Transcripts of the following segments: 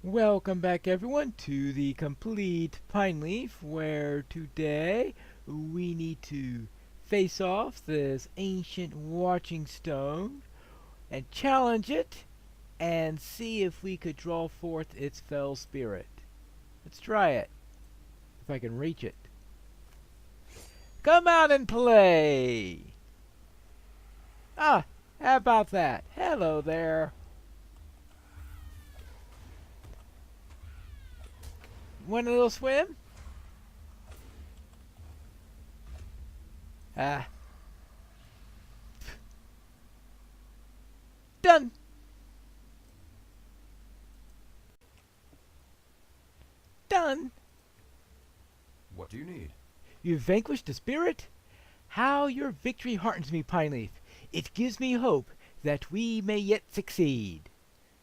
Welcome back everyone to the complete Pineleaf, where today we need to face off this ancient watching stone and challenge it and see if we could draw forth its fell spirit. Let's try it, if I can reach it. Come out and play! Ah, how about that? Hello there. Want a little swim? Ah. Done! Done! What do you need? You've vanquished the spirit? How your victory heartens me, Pineleaf. It gives me hope that we may yet succeed.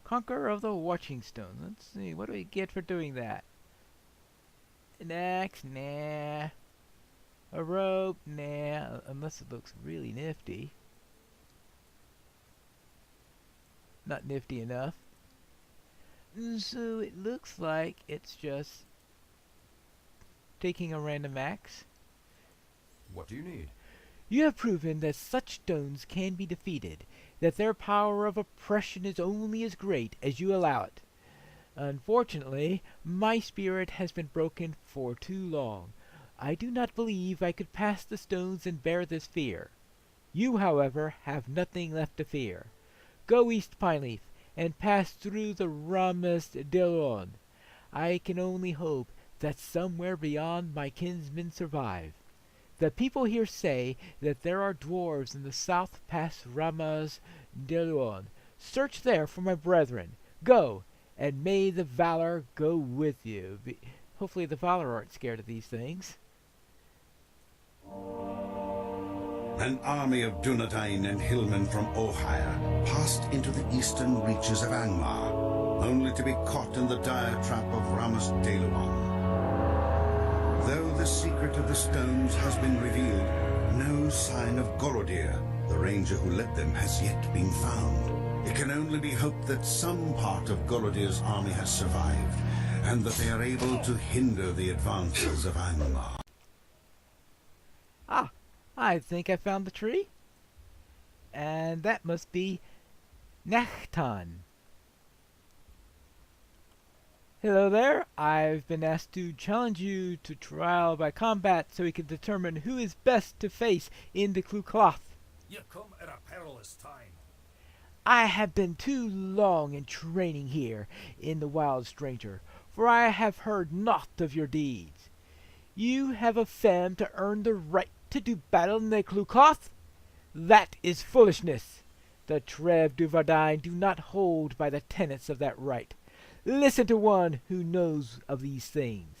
Conqueror of the Watching Stone. Let's see, what do we get for doing that? An axe? Nah. A rope? Nah. Unless it looks really nifty. Not nifty enough. So it looks like it's just taking a random axe. What do you need? You have proven that such stones can be defeated, that their power of oppression is only as great as you allow it. Unfortunately, my spirit has been broken for too long. I do not believe I could pass the stones and bear this fear. You, however, have nothing left to fear. Go east, Pineleaf, and pass through the Ramas Delon. I can only hope that somewhere beyond my kinsmen survive. The people here say that there are dwarves in the south past Ramas Delon. Search there for my brethren. Go, and may the valor go with you. Hopefully the valor aren't scared of these things. An army of Dunedain and hillmen from Ohio passed into the eastern reaches of Angmar, only to be caught in the dire trap of Ramas Deluan. Though the secret of the stones has been revealed, no sign of Gorodir, the ranger who led them, has yet been found. It can only be hoped that some part of Gorodir's army has survived, and that they are able to hinder the advances of Angmar. Ah, I think I found the tree. And that must be Nachtan. Hello there. I've been asked to challenge you to trial by combat so we can determine who is best to face in the Clúcath. You come at a perilous time. I have been too long in training here in the wild stranger, for I have heard naught of your deeds. You have a femme to earn the right to do battle in the Clúcath? That is foolishness. The Trèves du Verdun do not hold by the tenets of that right. Listen to one who knows of these things.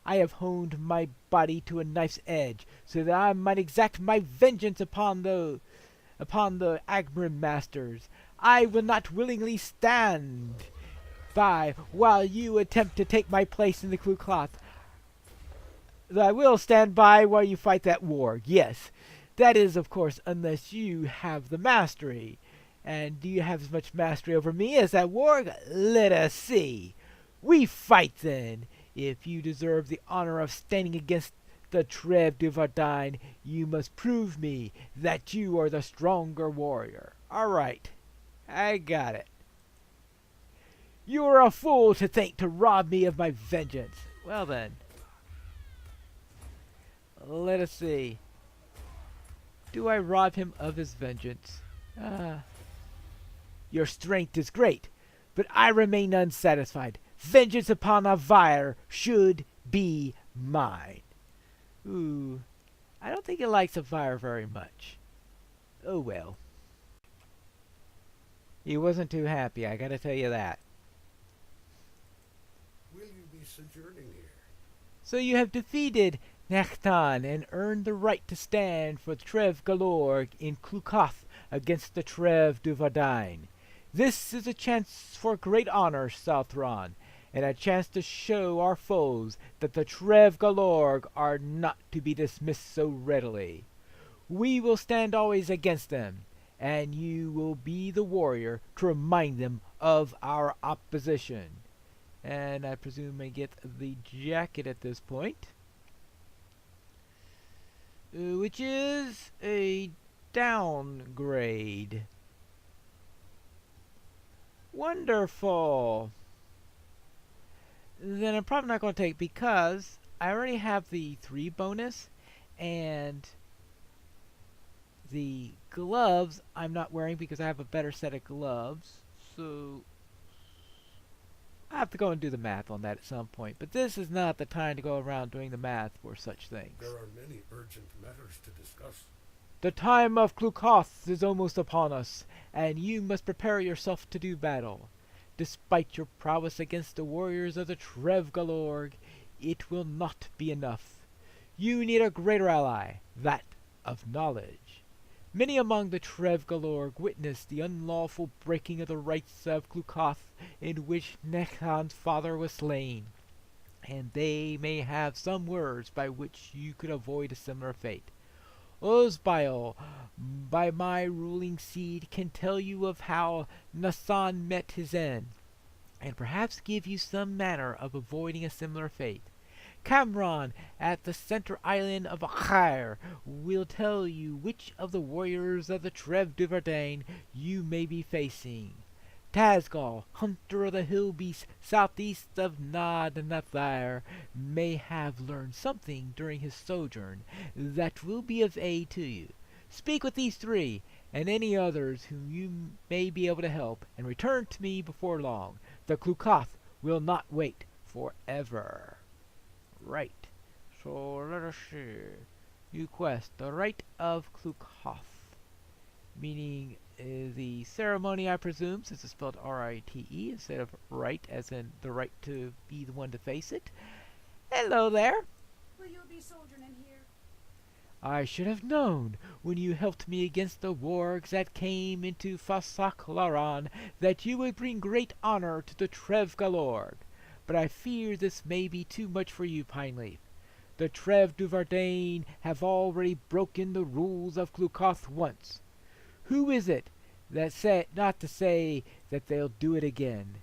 I have honed my body to a knife's edge, so that I might exact my vengeance upon the Agrim masters. I will not willingly stand by while you attempt to take my place in the Clúcath. I will stand by while you fight that war, yes. That is, of course, unless you have the mastery. And do you have as much mastery over me as that war? Let us see. We fight then. If you deserve the honor of standing against the Trèves du Verdun, you must prove me that you are the stronger warrior. All right, I got it. You are a fool to think to rob me of my vengeance. Well then, let us see. Do I rob him of his vengeance? Your strength is great, but I remain unsatisfied. Vengeance upon Avire should be mine. Ooh, I don't think he likes Avire very much. Oh well. He wasn't too happy, I gotta tell you that. Will you be sojourning here? So you have defeated Nachtan and earned the right to stand for Trèves Galore in Clúcath against the Trèves du Verdun. This is a chance for great honor, Southron, and a chance to show our foes that the Trèves Galore are not to be dismissed so readily. We will stand always against them, and you will be the warrior to remind them of our opposition. And I presume I get the jacket at this point, which is a downgrade. Wonderful. Then I'm probably not going to take, because I already have the 3 bonus, and the gloves I'm not wearing because I have a better set of gloves. So I have to go and do the math on that at some point. But this is not the time to go around doing the math for such things. There are many urgent matters to discuss. The time of Clúcath is almost upon us, and you must prepare yourself to do battle. Despite your prowess against the warriors of the Trevgalorg, it will not be enough. You need a greater ally, that of knowledge. Many among the Trevgalorg witnessed the unlawful breaking of the rites of Clúcath, in which Nechan's father was slain, and they may have some words by which you could avoid a similar fate. Osbile, by my ruling seed, can tell you of how Nasan met his end, and perhaps give you some manner of avoiding a similar fate. Cameron, at the center island of Achair, will tell you which of the warriors of the Trev du Verdane you may be facing. Tazgal, hunter of the hill beasts southeast of Nad Nathir, may have learned something during his sojourn that will be of aid to you. Speak with these 3, and any others whom you may be able to help, and return to me before long. The Clúcath will not wait forever. Right. So let us see. You quest the Rite of Clúcath, meaning the ceremony, I presume, since it's spelled R-I-T-E instead of right, as in the right to be the one to face it. Hello there. Will you be sojourning here? I should have known, when you helped me against the wargs that came into Fasaklaran, that you would bring great honor to the Trevgalorg. But I fear this may be too much for you, Pineleaf. The Trev du Verdane have already broken the rules of Clúcath once. Who is it that said not to say that they'll do it again?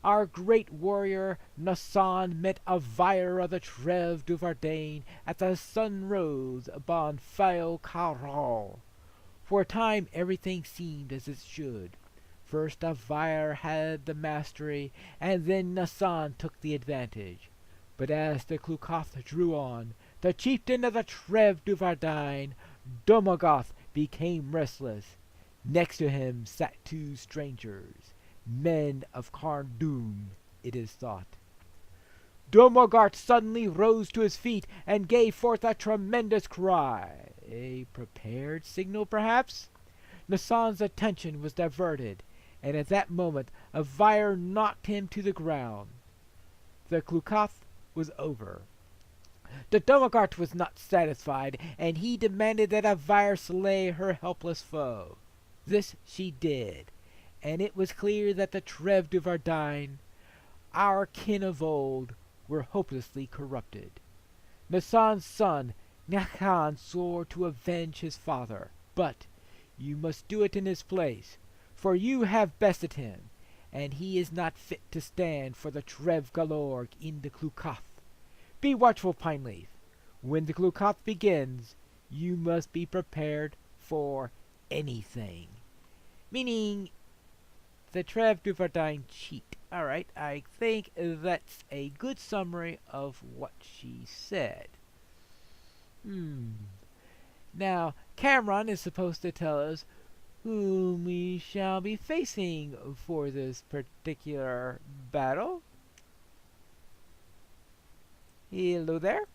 Our great warrior Nasan met a Vyre of the Trev du Verdane at the sun rose upon Fail Caral. For a time everything seemed as it should. First a Vyre had the mastery, and then Nasan took the advantage. But as the Clúcath drew on, the chieftain of the Trev du Verdane, Domogoth, became restless. Next to him sat 2 strangers, men of Cardoon, it is thought. Domogart suddenly rose to his feet and gave forth a tremendous cry. A prepared signal, perhaps? Nasan's attention was diverted, and at that moment a Vyre knocked him to the ground. The Clúcath was over. The Domogart was not satisfied, and he demanded that a Vyre slay her helpless foe. This she did, and it was clear that the Trev du Verdane, our kin of old, were hopelessly corrupted. Nasan's son, Nechan, swore to avenge his father, but you must do it in his place, for you have bested him, and he is not fit to stand for the Trevgalorg in the Clúcath. Be watchful, Pineleaf. When the Clúcath begins, you must be prepared for anything. Meaning, the Trev du Verdane cheat. Alright, I think that's a good summary of what she said. Now, Cameron is supposed to tell us whom we shall be facing for this particular battle. Hello there.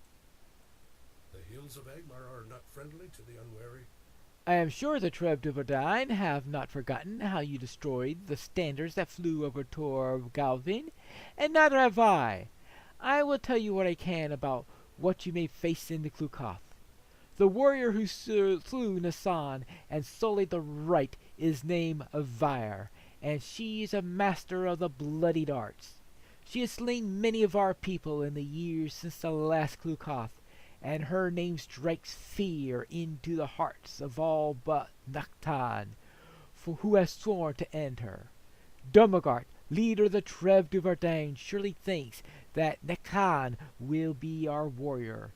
The hills of Angmar are not friendly to the unwary. I am sure the Trev du Verdane have not forgotten how you destroyed the standards that flew over Tor Galvin, and neither have I. I will tell you what I can about what you may face in the Clúcath. The warrior who slew Nasan and sullied the Rite is named Vyre, and she is a master of the bloodied arts. She has slain many of our people in the years since the last Clúcath, and her name strikes fear into the hearts of all but Nactan, for who has sworn to end her. Domogart, leader of the Trev du Verdun, surely thinks that Nekhan will be our warrior.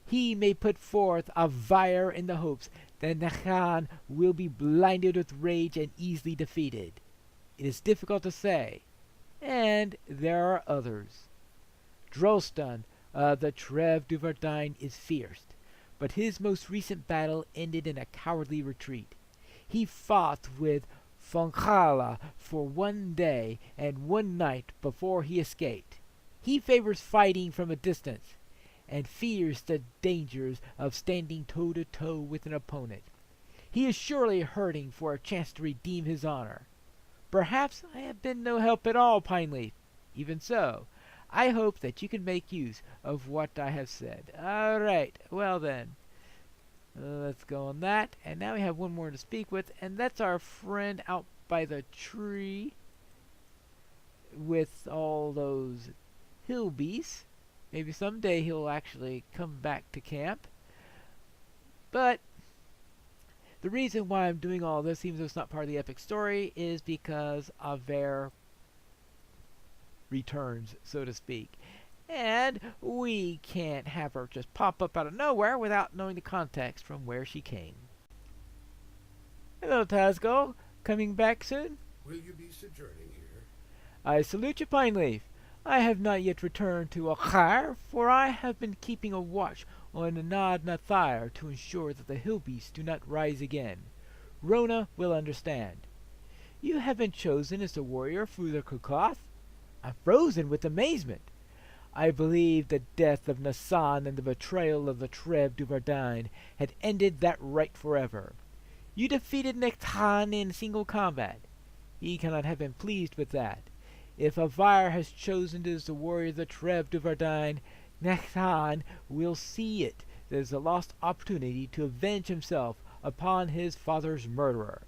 He may put forth a fire in the hopes that Nekhan will be blinded with rage and easily defeated. It is difficult to say, and there are others. Drolston of the Trev du Verdun is fierce, but his most recent battle ended in a cowardly retreat. He fought with Fonchala for 1 day and 1 night before he escaped. He favors fighting from a distance, and fears the dangers of standing toe-to-toe with an opponent. He is surely hurting for a chance to redeem his honor. Perhaps I have been no help at all, Pineleaf. Even so, I hope that you can make use of what I have said. All right, well then, let's go on that. And now we have one more to speak with, and that's our friend out by the tree with all those hill beasts. Maybe someday he'll actually come back to camp. But the reason why I'm doing all this, even though it's not part of the epic story, is because Aver returns, so to speak. And we can't have her just pop up out of nowhere without knowing the context from where she came. Hello, Tazgol. Coming back soon? Will you be sojourning here? I salute you, Pineleaf. I have not yet returned to Akhar, for I have been keeping a watch on Nad Nathir to ensure that the hill beasts do not rise again. Rona will understand. You have been chosen as the warrior for the Clúcath? I'm frozen with amazement. I believed the death of Nassan and the betrayal of the Trev du Verdun had ended that right forever. You defeated Nekhan in single combat. He cannot have been pleased with that. If Avar has chosen as the warrior of the Trev du Verdun, Nekhan will see it as a lost opportunity to avenge himself upon his father's murderer.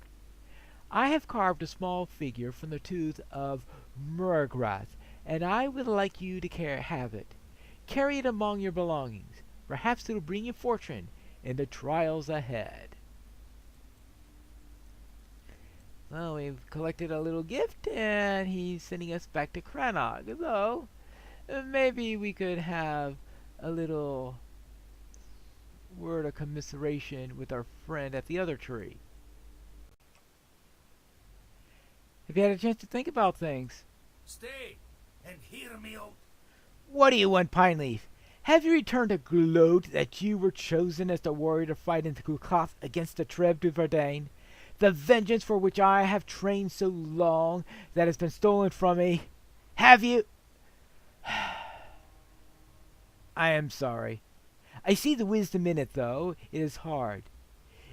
I have carved a small figure from the tooth of Murgrath, and I would like you to have it. Carry it among your belongings. Perhaps it will bring you fortune in the trials ahead. Well, we've collected a little gift, and he's sending us back to Crannog. Though, maybe we could have a little word of commiseration with our friend at the other tree. Have you had a chance to think about things? Stay and hear me out. What do you want, Pineleaf? Have you returned to gloat that you were chosen as the warrior to fight in the Clúcath against the Trev du Verdun? The vengeance for which I have trained so long that has been stolen from me? Have you? I am sorry. I see the wisdom in it, though it is hard.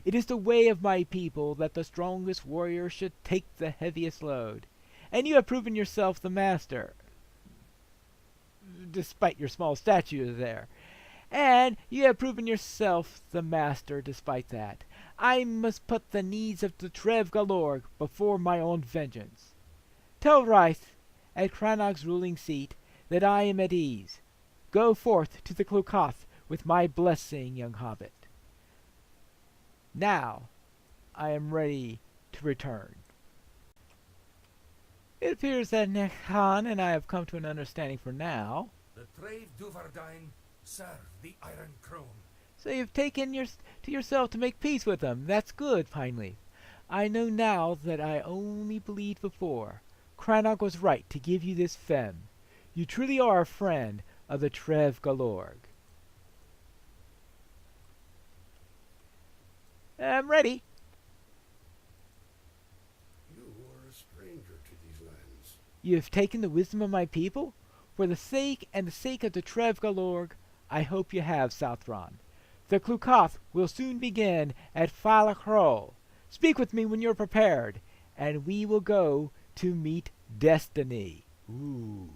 It is the way of my people that the strongest warrior should take the heaviest load. And you have proven yourself the master, despite your small stature there. And you have proven yourself the master despite that. I must put the needs of the Trev Galorg before my own vengeance. Tell Rite, at Crannog's ruling seat, that I am at ease. Go forth to the Clúcath with my blessing, young hobbit. Now I am ready to return. It appears that Nekhan and I have come to an understanding for now. The Trev du Verdun serve the Iron Crown. So you've taken to yourself to make peace with them. That's good, Pineleaf. I know now that I only believed before. Crannog was right to give you this femme. You truly are a friend of the Trev Galorg. I'm ready. You are a stranger to these lands. You have taken the wisdom of my people? For the sake and the sake of the Trev Galorg, I hope you have, Southron. The Clúcath will soon begin at Falachrol. Speak with me when you're prepared, and we will go to meet destiny. Ooh.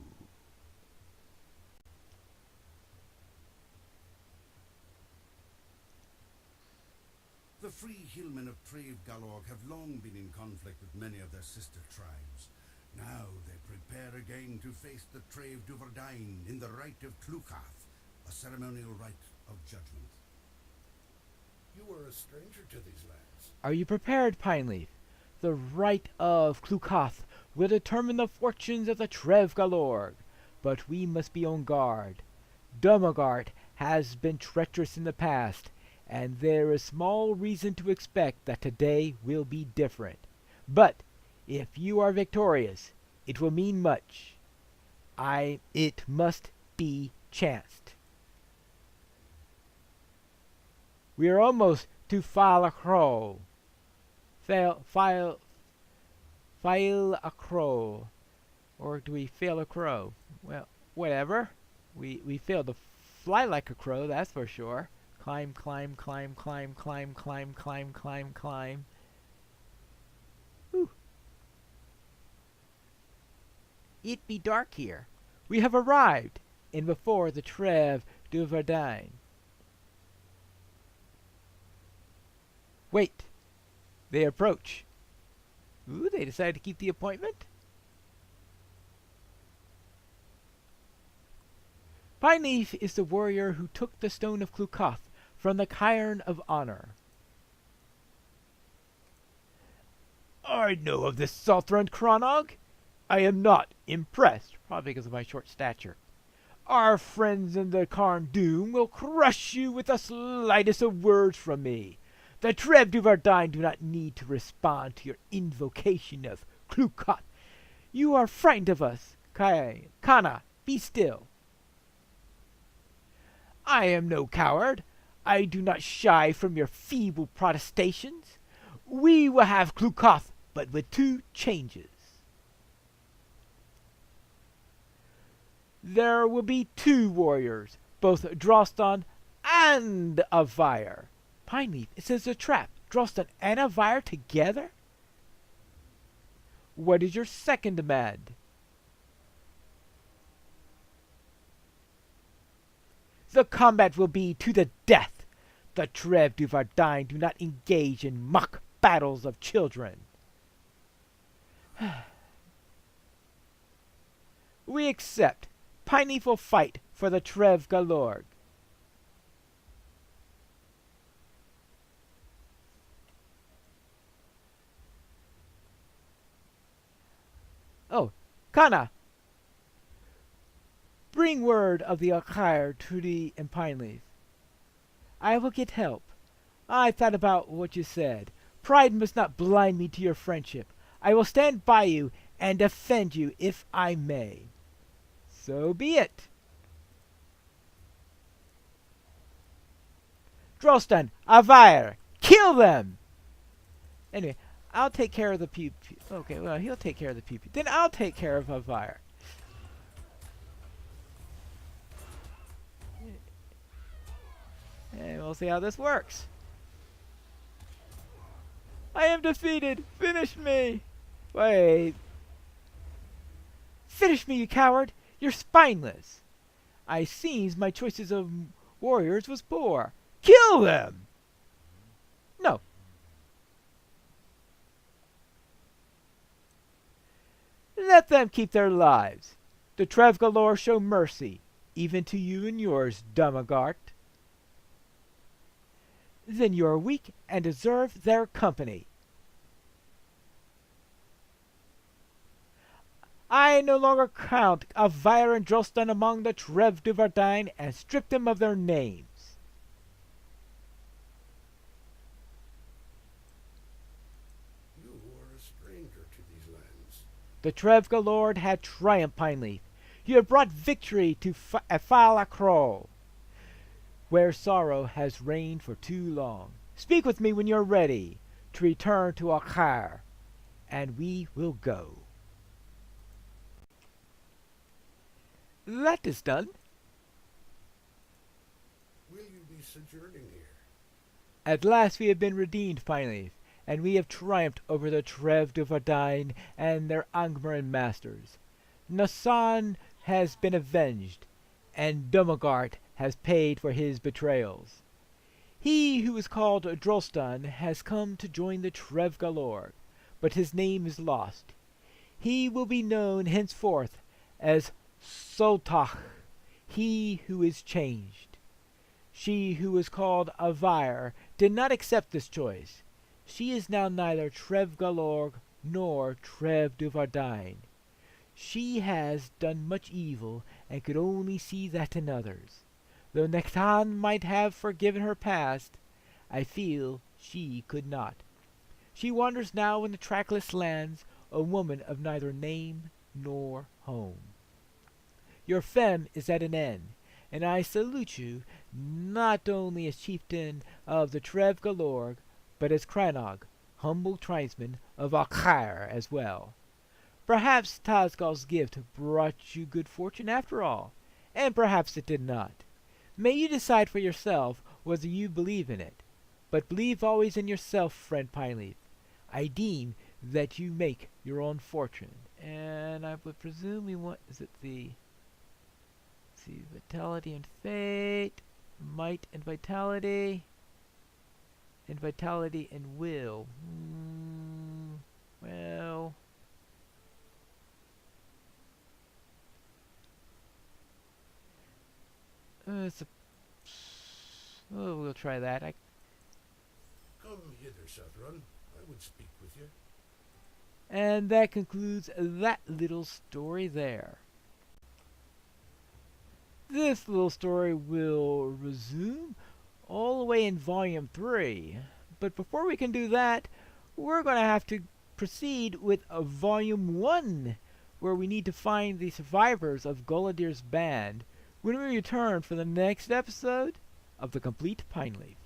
The free hillmen of Trev Galorg have long been in conflict with many of their sister tribes. Now they prepare again to face the Trev du Verdun in the Rite of Clúcath, a ceremonial rite of judgment. You are a stranger to these lands. Are you prepared, Pineleaf? The Rite of Clúcath will determine the fortunes of the Trevgalorg, but we must be on guard. Dumagart has been treacherous in the past, and there is small reason to expect that today will be different. But if you are victorious, it will mean much. It must be chanced. We are almost to file a crow. File a crow. Or do we fail a crow? Well, whatever. We failed to fly like a crow, that's for sure. Climb, climb, climb, climb, climb, climb, climb, climb, climb. Whew. It be dark here. We have arrived, and before the Treve du Verdun. Wait. They approach. Ooh, they decided to keep the appointment? Pineleaf is the warrior who took the stone of Clúcath from the cairn of honor. I know of this Southron Cronog. I am not impressed, probably because of my short stature. Our friends in the Carn Doom will crush you with the slightest of words from me. The Treve du Verdun do not need to respond to your invocation of Clúcath. You are frightened of us. Kana, be still. I am no coward. I do not shy from your feeble protestations. We will have Clúcath, but with 2 changes. There will be 2 warriors, both Drostan and Avire. Pineleaf, it says a trap. Drostan and Avire together? What is your second demand? The combat will be to the death. The Treve du Verdun do not engage in mock battles of children. We accept. Pineleaf will fight for the Trevgalorg. Oh, Kana! Bring word of the Alcair to the and Pineleaf. I will get help. I thought about what you said. Pride must not blind me to your friendship. I will stand by you and defend you if I may. So be it. Drostan, Avire, kill them! Anyway, I'll take care of the pew. Okay, well, he'll take care of the pew. Then I'll take care of Avire. And we'll see how this works. I am defeated! Finish me! Wait. Finish me, you coward! You're spineless! I seems my choices of warriors was poor. Kill them! No. Let them keep their lives. The Trevgalor show mercy, even to you and yours, Dumagart. Then you are weak and deserve their company. I no longer count Avire and Drostan among the Treve du Verdun and strip them of their names. You are a stranger to these lands. The Trevgalord had triumphed, Pineleaf. You have brought victory to Falacrol, where sorrow has reigned for too long. Speak with me when you're ready to return to Alcair, and we will go. That is done. Will you be sojourning here? At last we have been redeemed, Pineleaf, and we have triumphed over the Treve du Verdun and their Angmaran masters. Nasan has been avenged, and Dumagart has paid for his betrayals. He who is called Drostan has come to join the Trevgalorg, but his name is lost. He will be known henceforth as Soltach, he who is changed. She who is called Avire did not accept this choice. She is now neither Trev Galorg nor Trev du Vardain. She has done much evil, and could only see that in others. Though Nektan might have forgiven her past, I feel she could not. She wanders now in the trackless lands, a woman of neither name nor home. Your femme is at an end, and I salute you not only as chieftain of the Trev Galorg, but as Crannog, humble tribesman of Alcaire as well. Perhaps Tazgal's gift brought you good fortune after all, and perhaps it did not. May you decide for yourself whether you believe in it. But believe always in yourself, friend Pineleaf. I deem that you make your own fortune. And I would presume we want, is it the, let's see, vitality and fate, might and vitality and will. Well, we'll try that. Come hither, Southron. I would speak with you. And that concludes that little story there. This little story will resume all the way in Volume 3. But before we can do that, we're going to have to proceed with Volume 1, where we need to find the survivors of Guladir's band when we return for the next episode of The Complete Pineleaf.